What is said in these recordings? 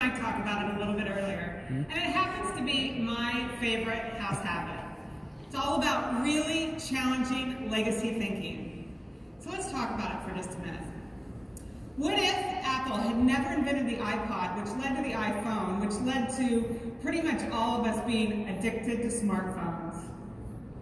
I talked about it a little bit earlier, and it happens to be my favorite house habit. It's all about really challenging legacy thinking. So let's talk about it for just a minute. What if Apple had never invented the iPod, which led to the iPhone, which led to pretty much all of us being addicted to smartphones?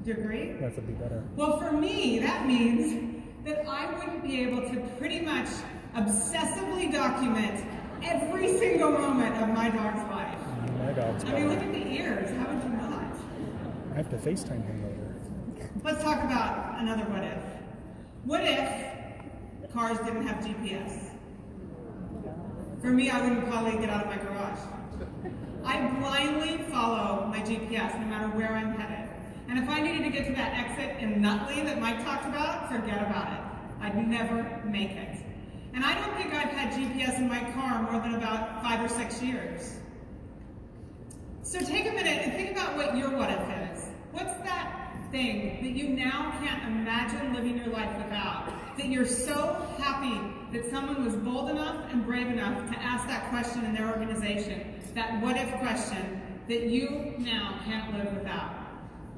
Do you agree? That would be better. Well, for me, that means that I wouldn't be able to pretty much obsessively document every single moment of my dog's life. My dog's I mean, look at the ears. How would you not? I have to FaceTime him later. Let's talk about another what if. What if cars didn't have GPS? For me, I wouldn't probably get out of my garage. I blindly follow my GPS no matter where I'm headed. And if I needed to get to that exit in Nutley that Mike talked about, forget about it. I'd never make it. And I don't think I've had GPS in my car more than about 5 or 6 years. So take a minute and think about what your what if is. What's that thing that you now can't imagine living your life without? That you're so happy that someone was bold enough and brave enough to ask that question in their organization, that what if question that you now can't live without.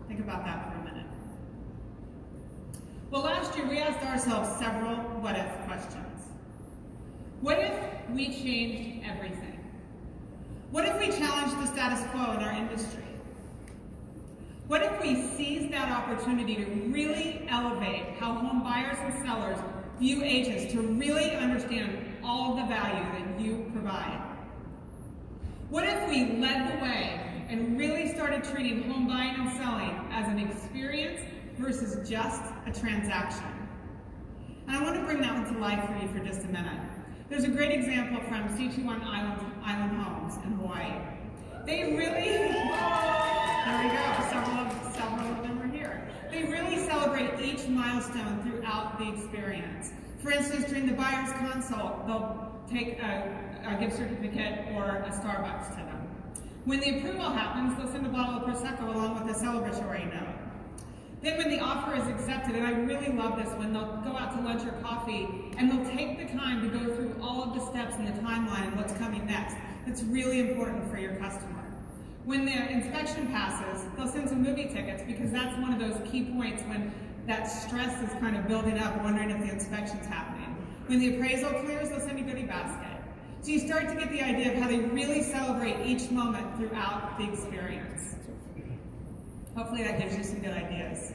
Think about that for a minute. Well, last year we asked ourselves several what if questions. What if we changed everything? What if we challenged the status quo in our industry? What if we seized that opportunity to really elevate how home buyers and sellers view agents, to really understand all of the value that you provide? What if we led the way and really started treating home buying and selling as an experience versus just a transaction? And I want to bring that one to life for you for just a minute. There's a great example from C21 Island Homes in Hawaii. They really, there we go, several of them are here. They really celebrate each milestone throughout the experience. For instance, during the buyer's consult, they'll take a gift certificate or a Starbucks to them. When the approval happens, they'll send a bottle of Prosecco along with a celebratory note. Then when the offer is accepted, and I really love this, when they'll go out to lunch or coffee, and they'll take the time to go through all of the steps in the timeline and what's coming next. That's really important for your customer. When the inspection passes, they'll send some movie tickets, because that's one of those key points when that stress is kind of building up, wondering if the inspection's happening. When the appraisal clears, they'll send a goodie basket. So you start to get the idea of how they really celebrate each moment throughout the experience. Hopefully that gives you some good ideas.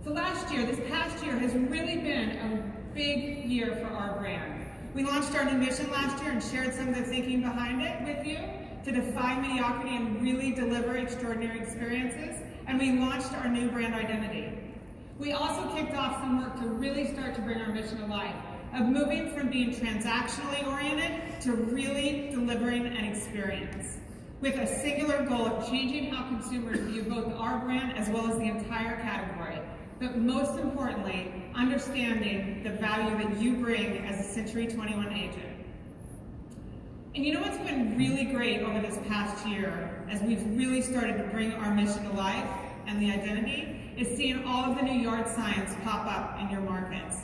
So this past year has really been a big year for our brand. We launched our new mission last year and shared some of the thinking behind it with you to defy mediocrity and really deliver extraordinary experiences. And we launched our new brand identity. We also kicked off some work to really start to bring our mission to life, of moving from being transactionally oriented to really delivering an experience, with a singular goal of changing how consumers view both our brand as well as the entire category. But most importantly, understanding the value that you bring as a Century 21 agent. And you know what's been really great over this past year, as we've really started to bring our mission to life and the identity, is seeing all of the new yard signs pop up in your markets.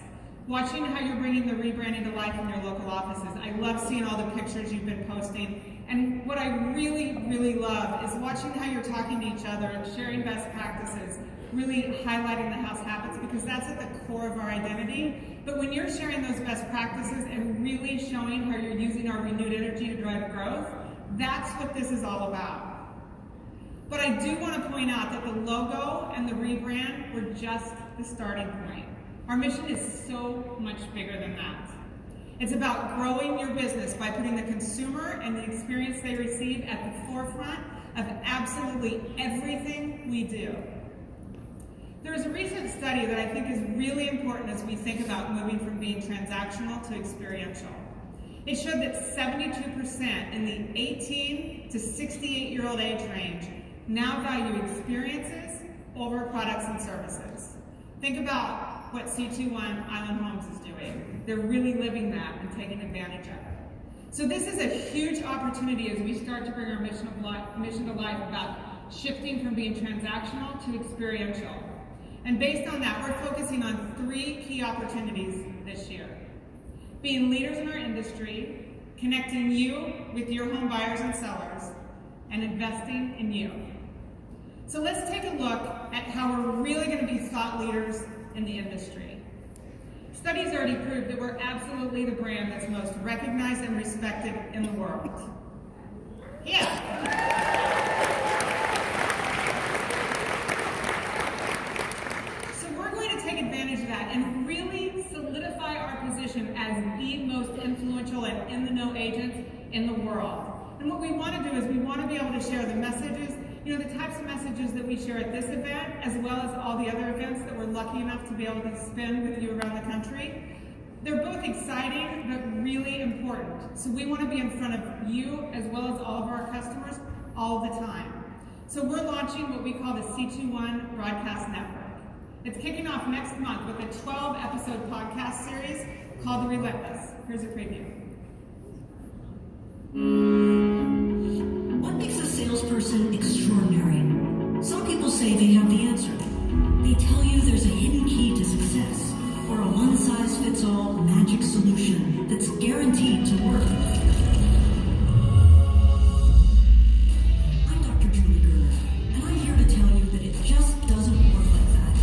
Watching how you're bringing the rebranding to life in your local offices. I love seeing all the pictures you've been posting. And what I really, really love is watching how you're talking to each other and sharing best practices, really highlighting the house habits, because that's at the core of our identity. But when you're sharing those best practices and really showing how you're using our renewed energy to drive growth, that's what this is all about. But I do want to point out that the logo and the rebrand were just the starting point. Our mission is so much bigger than that. It's about growing your business by putting the consumer and the experience they receive at the forefront of absolutely everything we do. There was a recent study that I think is really important as we think about moving from being transactional to experiential. It showed that 72% in the 18 to 68-year-old age range now value experiences over products and services. Think about what C21 Island Homes is doing. They're really living that and taking advantage of it. So this is a huge opportunity as we start to bring our mission to life about shifting from being transactional to experiential. And based on that, we're focusing on 3 key opportunities this year. Being leaders in our industry, connecting you with your home buyers and sellers, and investing in you. So let's take a look at how we're really going to be thought leaders in the industry. Studies already prove that we're absolutely the brand that's most recognized and respected in the world. Yeah. So we're going to take advantage of that and really solidify our position as the most influential and in-the-know agents in the world. And what we want to do is we want to be able to share the messages, the types of messages that we share at this event, as well as all the other events that we're lucky enough to be able to spend with you around the country. They're both exciting, but really important. So we want to be in front of you, as well as all of our customers, all the time. So we're launching what we call the C21 Broadcast Network. It's kicking off next month with a 12-episode podcast series called The Relentless. Here's a preview. What makes a salesperson extraordinary? Some people say they have the answer. They tell you there's a hidden key to success, or a one-size-fits-all magic solution that's guaranteed to work. I'm Dr. Julie Gerner, and I'm here to tell you that it just doesn't work like that.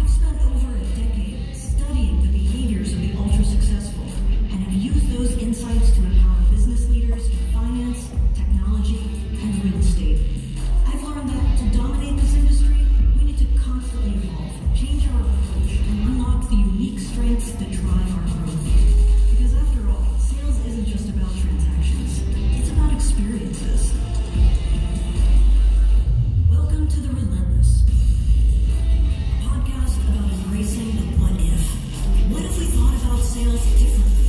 I've spent over a decade studying the behaviors of the ultra-successful, and have used those insights to empower business leaders in finance, technology, and real estate. I've learned that to dominate this industry, we need to constantly evolve, change our approach, and unlock the unique strengths that drive our growth. Because after all, sales isn't just about transactions, it's about experiences. Welcome to The Relentless, a podcast about embracing the what if. What if we thought about sales differently?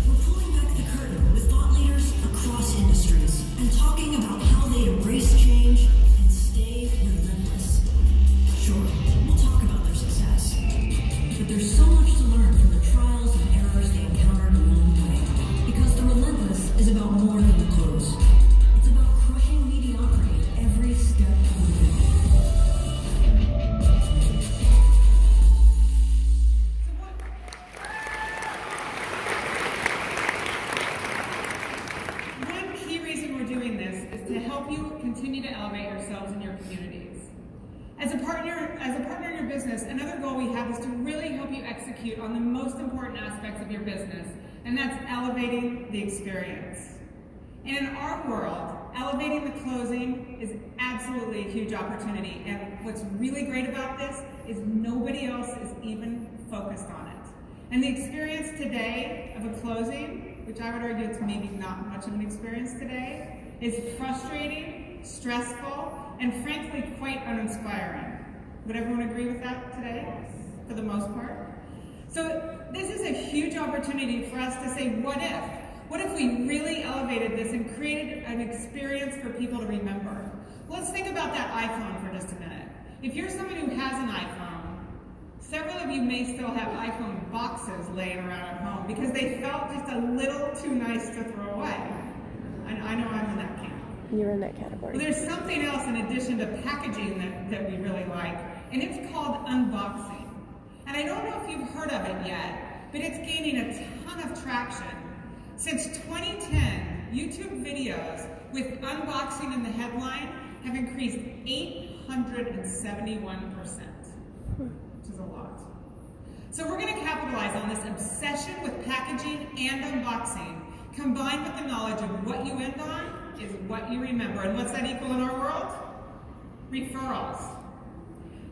We're pulling back the curtain with thought leaders across industries and talking about how they embrace change and stay relentless. Sure, we'll talk about their success, but there's so much to learn from the trials and errors they encountered along the way. Because The Relentless is about more than the close. It's about crushing mediocrity every step of the way. One key reason we're doing this is to help you continue to elevate yourselves in your communities. As a partner in your business, another goal we have is to really help you execute on the most important aspects of your business, and that's elevating the experience. And in our world, elevating the closing is absolutely a huge opportunity, and what's really great about this is nobody else is even focused on it. And the experience today of a closing, which I would argue it's maybe not much of an experience today, is frustrating, stressful, and frankly quite uninspiring. Would everyone agree with that today, for the most part? So this is a huge opportunity for us to say, what if? What if we really elevated this and created an experience for people to remember? Let's think about that iPhone for just a minute. If you're somebody who has an iPhone, several of you may still have iPhone boxes laying around at home because they felt just a little too nice to throw away. And I know I'm in that camp. You're in that category. Well, there's something else in addition to packaging that we really like, and it's called unboxing. And I don't know if you've heard of it yet, but it's gaining a ton of traction. Since 2010, YouTube videos with unboxing in the headline have increased 871%, which is a lot. So we're going to capitalize on this obsession with packaging and unboxing, combined with the knowledge of what you end on is what you remember. And what's that equal in our world? Referrals.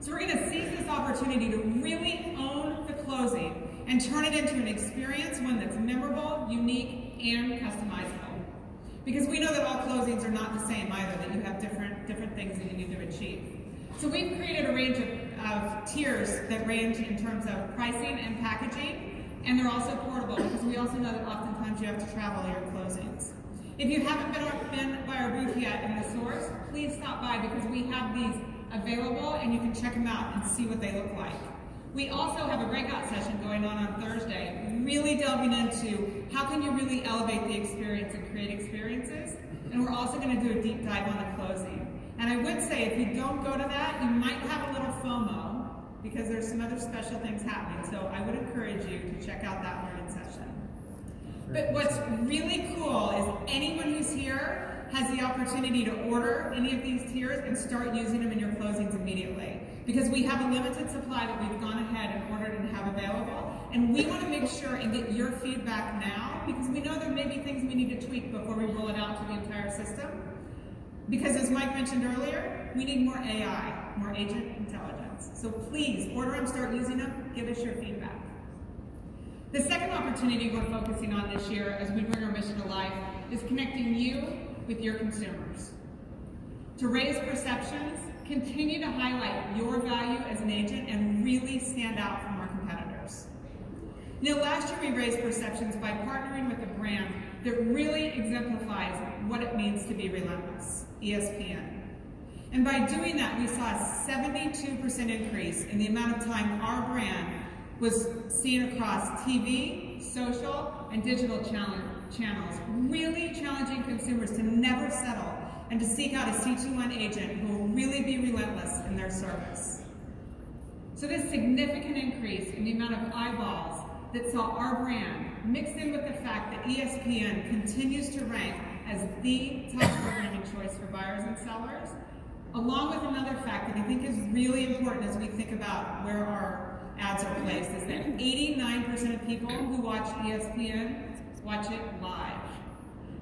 So we're going to seize this opportunity to really own the closing and turn it into an experience, one that's memorable, unique, and customizable. Because we know that all closings are not the same either, that you have different things that you need to achieve. So we've created a range of tiers that range in terms of pricing and packaging, and they're also portable because we also know that oftentimes you have to travel your closings. If you haven't been by our booth yet in the source, please stop by because we have these available and you can check them out and see what they look like. We also have a breakout session going on Thursday, really delving into how can you really elevate the experience and create experiences. And we're also going to do a deep dive on the closing. And I would say if you don't go to that, you might have a little FOMO because there's some other special things happening. So I would encourage you to check out that learning session. But what's really cool is anyone who's here has the opportunity to order any of these tiers and start using them in your closings immediately. Because we have a limited supply that we've gone ahead and ordered and have available. And we want to make sure and get your feedback now, because we know there may be things we need to tweak before we roll it out to the entire system. Because as Mike mentioned earlier, we need more AI, more agent intelligence. So please, order them, start using them, give us your feedback. The second opportunity we're focusing on this year as we bring our mission to life is connecting you with your consumers. To raise perceptions, continue to highlight your value as an agent and really stand out from our competitors. You know, last year we raised perceptions by partnering with a brand that really exemplifies what it means to be relentless, ESPN. And by doing that, we saw a 72% increase in the amount of time our brand was seen across TV, social, and digital channels, really challenging consumers to never settle and to seek out a C21 agent who will really be relentless in their service. So this significant increase in the amount of eyeballs that saw our brand mixed in with the fact that ESPN continues to rank as the top programming choice for buyers and sellers, along with another fact that I think is really important as we think about where our ads are placed, is that 89% of people who watch ESPN watch it live.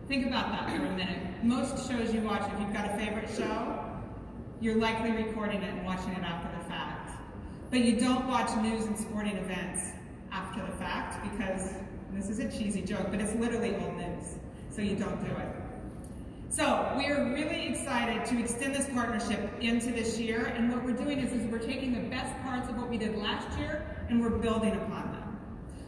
Think about that for a minute. Most shows you watch, if you've got a favorite show, you're likely recording it and watching it after the fact. But you don't watch news and sporting events after the fact because, this is a cheesy joke, but it's literally old news, so you don't do it. So we are really excited to extend this partnership into this year, and what we're doing is we're taking the best parts of what we did last year and we're building upon them.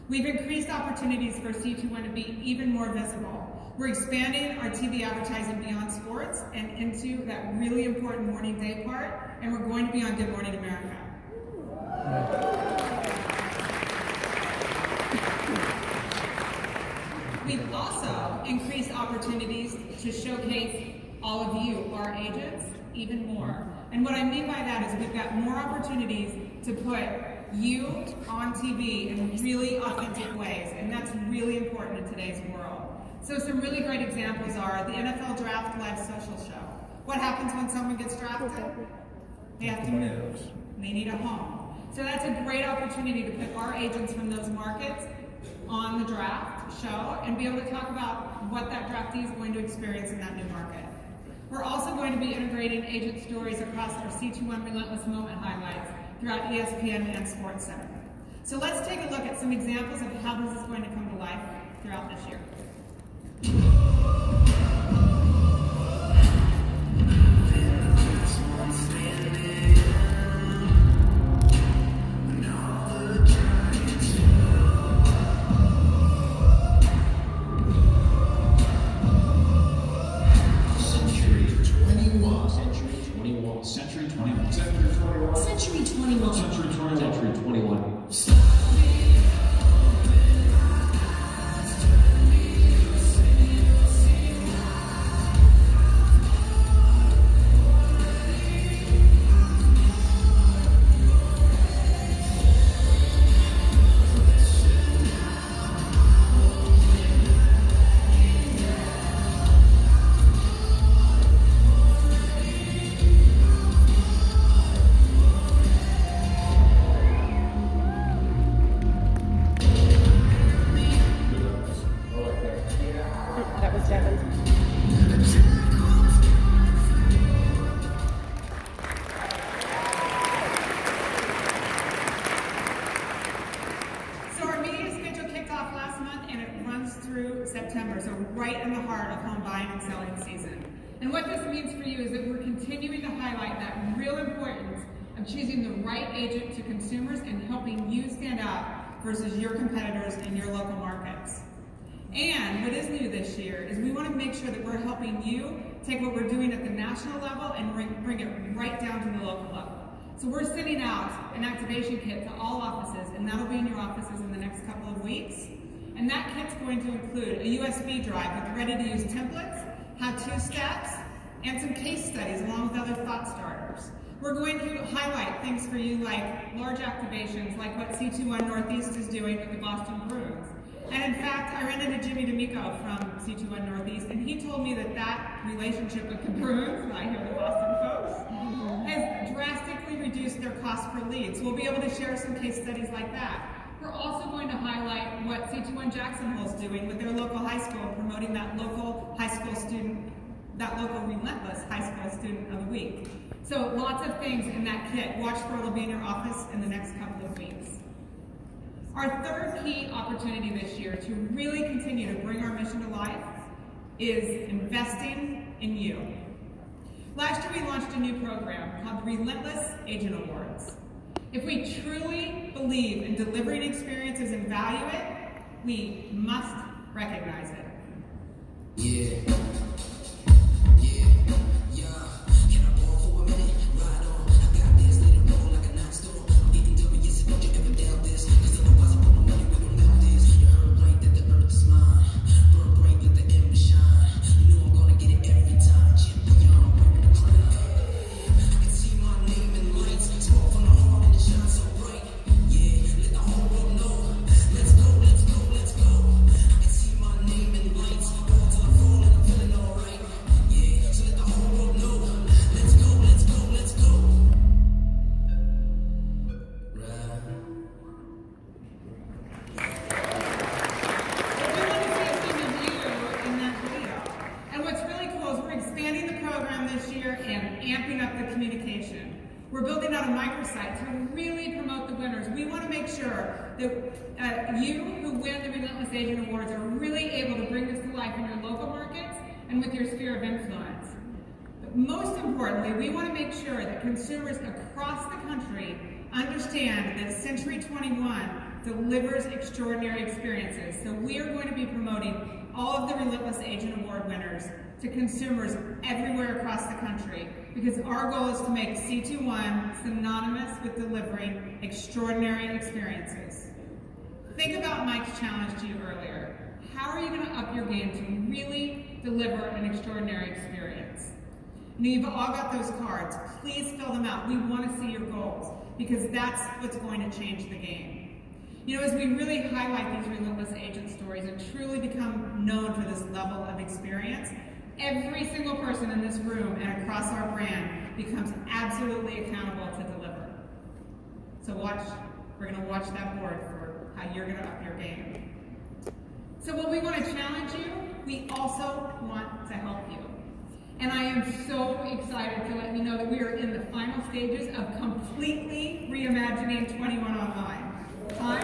We've increased opportunities for C21 to be even more visible. We're expanding our TV advertising beyond sports and into that really important morning day part, and we're going to be on Good Morning America. We've also increased opportunities to showcase all of you, our agents, even more. And what I mean by that is we've got more opportunities to put you on TV in really authentic ways, and that's really important in today's world. So some really great examples are the NFL Draft Live Social Show. What happens when someone gets drafted? They have to move. They need a home. So that's a great opportunity to put our agents from those markets on the draft show and be able to talk about what that draftee is going to experience in that new market. We're also going to be integrating agent stories across our C21 Relentless Moment highlights throughout ESPN and SportsCenter. So let's take a look at some examples of how this is going to come to life throughout this year. September, so right in the heart of home buying and selling season. And what this means for you is that we're continuing to highlight that real importance of choosing the right agent to consumers and helping you stand out versus your competitors in your local markets. And what is new this year is we want to make sure that we're helping you take what we're doing at the national level and bring it right down to the local level. So we're sending out an activation kit to all offices, and that'll be in your offices in the next couple of weeks. And that kit's going to include a USB drive with ready-to-use templates, how-to steps, and some case studies along with other thought starters. We're going to highlight things for you like large activations, like what C21 Northeast is doing with the Boston Bruins, And in fact, I ran into Jimmy D'Amico from C21 Northeast, and he told me that that relationship with congruence, I hear the Boston folks, has drastically reduced their cost per lead. So we'll be able to share some case studies like that. We're also going to highlight what C21 Jacksonville is doing with their local high school, promoting that local high school student, that local relentless high school student of the week. So lots of things in that kit. Watch for it will be in your office in the next couple of weeks. Our third key opportunity this year to really continue to bring our mission to life is investing in you. Last year we launched a new program called the Relentless Agent Awards. If we truly believe in delivering experiences and value it, we must recognize it. Yeah. Can I borrow for a minute? Ride on. I got this, let it roll like a non-stop. I'm getting W, don't you ever doubt this? Cause otherwise I put my money where my mouth is. You heard right that the earth is mine. Burn bright, let the ember shine. You know I'm gonna get it every time. Champion, wearing the crown. I can see my name in lights. Spark from the heart and it shines so bright. Yeah, let the whole world know. Let's go, let's go, let's go. I can see my name in lights. All to the fall and I'm feeling alright. Yeah, so let the whole world know. Let's go, let's go, let's go. Right. We want to see some of you in that video. And what's really cool is we're expanding the program this year and amping up the communication. We're building out a microsite to really promote the winners. We want to make sure that you who win the Relentless Agent Awards are really able to bring this to life in your local markets and with your sphere of influence. But most importantly, we want to make sure that consumers across the country understand that Century 21 delivers extraordinary experiences. So we are going to be promoting all of the Relentless Agent Award winners to consumers everywhere across the country, because our goal is to make C21 synonymous with delivering extraordinary experiences. Think about Mike's challenge to you earlier. How are you going to up your game to really deliver an extraordinary experience? Now, you've all got those cards. Please fill them out. We want to see your goals, because that's what's going to change the game. You know, as we really highlight these Relentless Agent stories and truly become known for this level of experience, every single person in this room and across our brand becomes absolutely accountable to deliver. So we're going to watch that board for how you're going to up your game. So while we want to challenge you, we also want to help you. And I am so excited to let you know that we are in the final stages of completely reimagining 21 Online. Time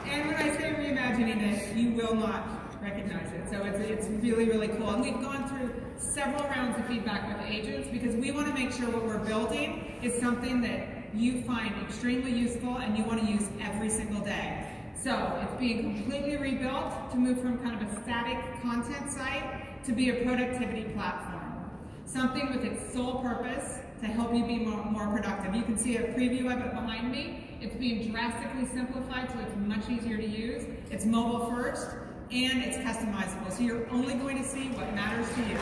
and when I say reimagining it, you will not recognize it. So it's really, really cool. And we've gone through several rounds of feedback with agents because we want to make sure what we're building is something that you find extremely useful and you want to use every single day. So it's being completely rebuilt to move from kind of a static content site to be a productivity platform. Something with its sole purpose to help you be more productive. You can see a preview of it behind me. It's being drastically simplified so it's much easier to use. It's mobile first and it's customizable. So you're only going to see what matters to you.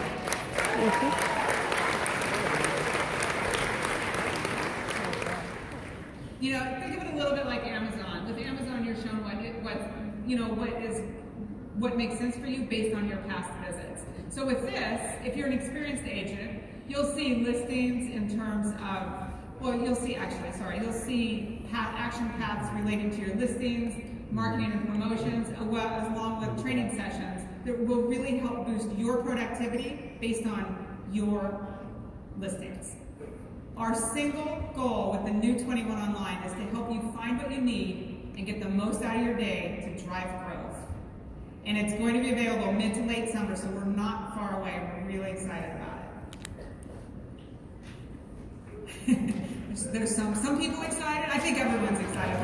You know, think of it a little bit like Amazon. With Amazon, you're shown what makes sense for you based on your past visits. So with this, if you're an experienced agent, you'll see listings in terms of, you'll see action paths relating to your listings, marketing and promotions, along with training sessions that will really help boost your productivity based on your listings. Our single goal with the new 21 Online is to help you find what you need and get the most out of your day to drive growth. And it's going to be available mid to late summer, so we're not far away. We're really excited about it. There's some people excited. I think everyone's excited.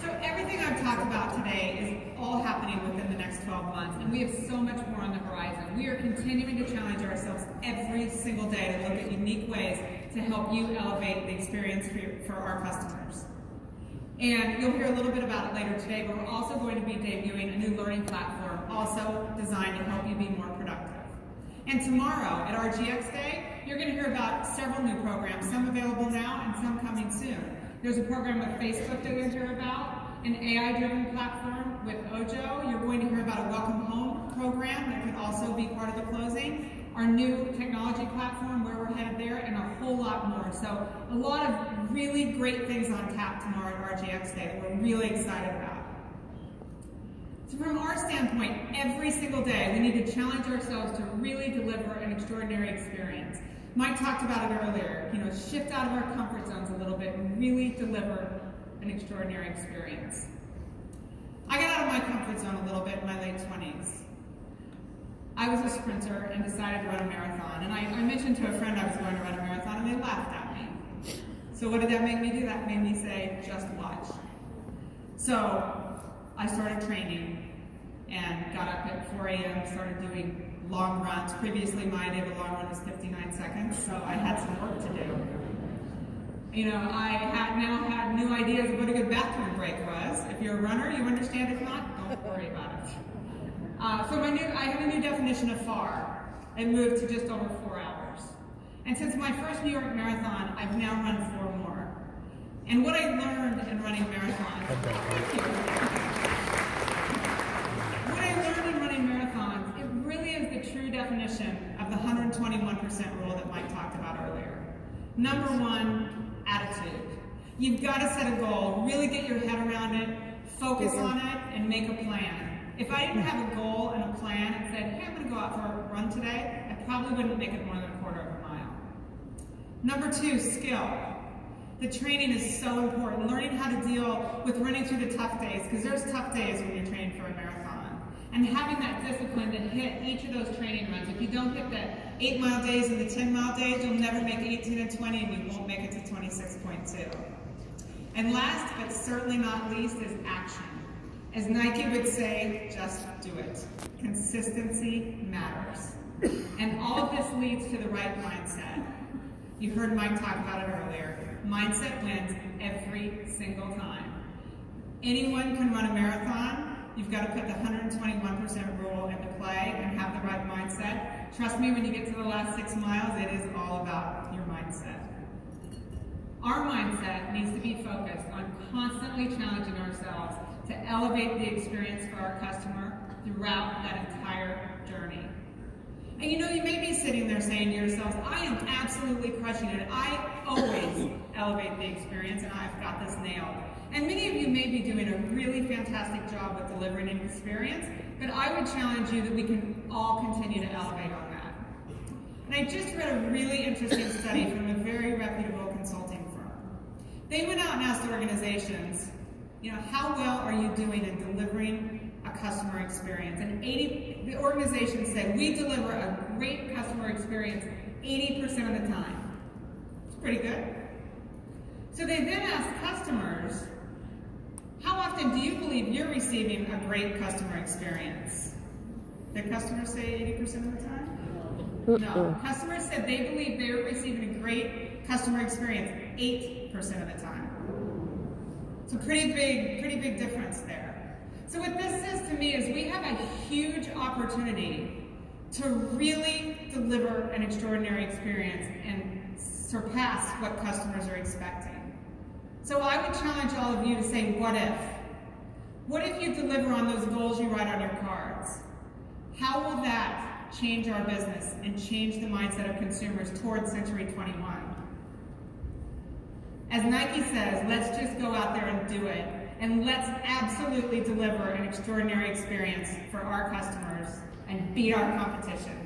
So everything I've talked about today is all happening within the next 12 months, and we have so much more on the horizon. We are continuing to challenge ourselves every single day to look at unique ways to help you elevate the experience for our customers. And you'll hear a little bit about it later today, but we're also going to be debuting a new learning platform also designed to help you be more productive. And tomorrow at our GX Day, you're going to hear about several new programs, some available now and some coming soon. There's a program with Facebook that you'll hear about, an AI-driven platform with Ojo. You're going to hear about a Welcome Home program that could also be part of the closing, our new technology platform, where we're headed there, and a whole lot more. So a lot of really great things on tap tomorrow at RGX Day that we're really excited about. So from our standpoint, every single day we need to challenge ourselves to really deliver an extraordinary experience. Mike talked about it earlier, shift out of our comfort zones a little bit and really deliver an extraordinary experience. I got out of my comfort zone a little bit in my late 20s. I was a sprinter and decided to run a marathon. And I mentioned to a friend I was going to run a marathon and they laughed at me. So what did that make me do? That made me say, just watch. So I started training and got up at 4 a.m., started doing long runs. Previously, my idea of a long run was 59 seconds, so I had some work to do. I now had new ideas of what a good bathroom break was. If you're a runner, you understand. If not, don't worry about it. So I have a new definition of far. It moved to just over 4 hours. And since my first New York marathon, I've now run 4 more. And what I learned in running marathons, it really is the true definition of the 121% rule that Mike talked about earlier. Number 1, attitude. You've got to set a goal, really get your head around it, focus on it, and make a plan. If I didn't have a goal and a plan and said, hey, I'm going to go out for a run today, I probably wouldn't make it more than a quarter of a mile. Number 2, skill. The training is so important. Learning how to deal with running through the tough days, because there's tough days when you're training for a marathon. And having that discipline to hit each of those training runs. If you don't hit the 8-mile days and the 10-mile days, you'll never make 18 and 20, and you won't make it to 26.2. And last, but certainly not least, is action. As Nike would say, just do it. Consistency matters. And all of this leads to the right mindset. You heard Mike talk about it earlier. Mindset wins every single time. Anyone can run a marathon. You've got to put the 121% rule into play and have the right mindset. Trust me, when you get to the last 6 miles, it is all about your mindset. Our mindset needs to be focused on constantly challenging ourselves to elevate the experience for our customer throughout that entire journey. And you may be sitting there saying to yourselves, I am absolutely crushing it. I always elevate the experience and I've got this nailed. And many of you may be doing a really fantastic job with delivering an experience, but I would challenge you that we can all continue to elevate on that. And I just read a really interesting study from a very reputable consulting firm. They went out and asked organizations, how well are you doing in delivering a customer experience? And the organization said, we deliver a great customer experience 80% of the time. It's pretty good. So they then asked customers, how often do you believe you're receiving a great customer experience? Did customers say 80% of the time? No. Customers said they believe they're receiving a great customer experience 8% of the time. So pretty big difference there. So what this says to me is we have a huge opportunity to really deliver an extraordinary experience and surpass what customers are expecting. So I would challenge all of you to say, what if? What if you deliver on those goals you write on your cards? How will that change our business and change the mindset of consumers towards Century 21? As Nike says, let's just go out there and do it. And let's absolutely deliver an extraordinary experience for our customers and beat our competition.